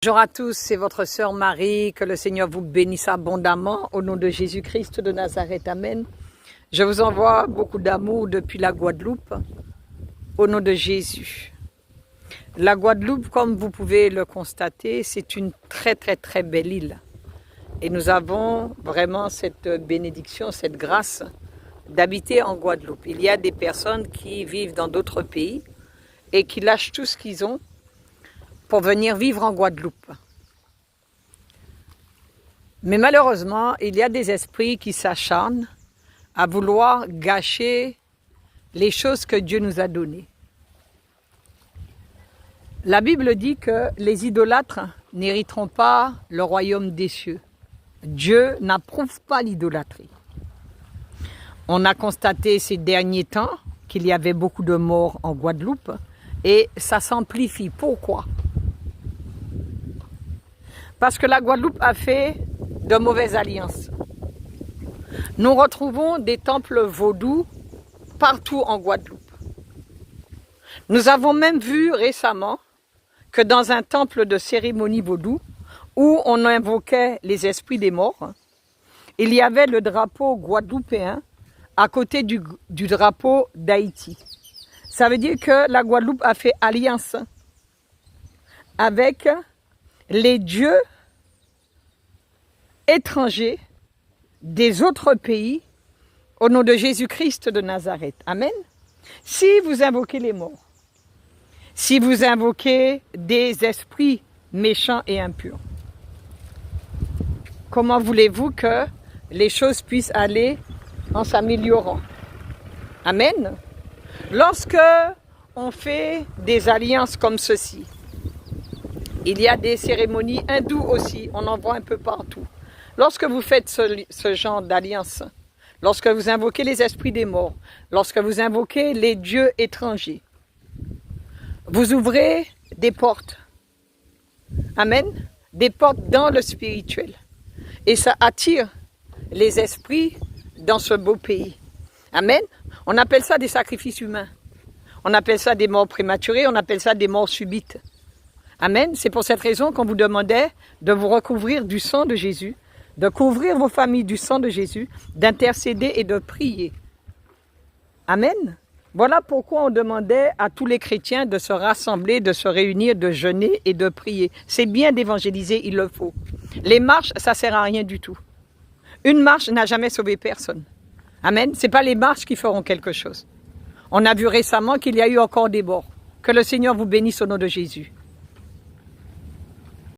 Bonjour à tous, c'est votre sœur Marie, que le Seigneur vous bénisse abondamment au nom de Jésus-Christ de Nazareth, Amen. Je vous envoie beaucoup d'amour depuis la Guadeloupe, au nom de Jésus. La Guadeloupe, comme vous pouvez le constater, c'est une très belle île. Et nous avons vraiment cette bénédiction, cette grâce d'habiter en Guadeloupe. Il y a des personnes qui vivent dans d'autres pays et qui lâchent tout ce qu'ils ont pour venir vivre en Guadeloupe. Mais malheureusement, il y a des esprits qui s'acharnent à vouloir gâcher les choses que Dieu nous a données. La Bible dit que les idolâtres n'hériteront pas le royaume des cieux. Dieu n'approuve pas l'idolâtrie. On a constaté ces derniers temps qu'il y avait beaucoup de morts en Guadeloupe et ça s'amplifie. Pourquoi ? Parce que la Guadeloupe a fait de mauvaises alliances. Nous retrouvons des temples vaudous partout en Guadeloupe. Nous avons même vu récemment que dans un temple de cérémonie vaudou, où on invoquait les esprits des morts, il y avait le drapeau guadeloupéen à côté du drapeau d'Haïti. Ça veut dire que la Guadeloupe a fait alliance avec les dieux étrangers des autres pays au nom de Jésus-Christ de Nazareth. Amen. Si vous invoquez les morts, si vous invoquez des esprits méchants et impurs, comment voulez-vous que les choses puissent aller en s'améliorant? Amen. Lorsque on fait des alliances comme ceci, il y a des cérémonies hindoues aussi, on en voit un peu partout. Lorsque vous faites ce genre d'alliance, lorsque vous invoquez les esprits des morts, lorsque vous invoquez les dieux étrangers, vous ouvrez des portes. Amen. Des portes dans le spirituel. Et ça attire les esprits dans ce beau pays. Amen. On appelle ça des sacrifices humains. On appelle ça des morts prématurées, on appelle ça des morts subites. Amen. C'est pour cette raison qu'on vous demandait de vous recouvrir du sang de Jésus, de couvrir vos familles du sang de Jésus, d'intercéder et de prier. Amen. Voilà pourquoi on demandait à tous les chrétiens de se rassembler, de se réunir, de jeûner et de prier. C'est bien d'évangéliser, il le faut. Les marches, ça ne sert à rien du tout. Une marche n'a jamais sauvé personne. Amen. Ce n'est pas les marches qui feront quelque chose. On a vu récemment qu'il y a eu encore des morts. Que le Seigneur vous bénisse au nom de Jésus.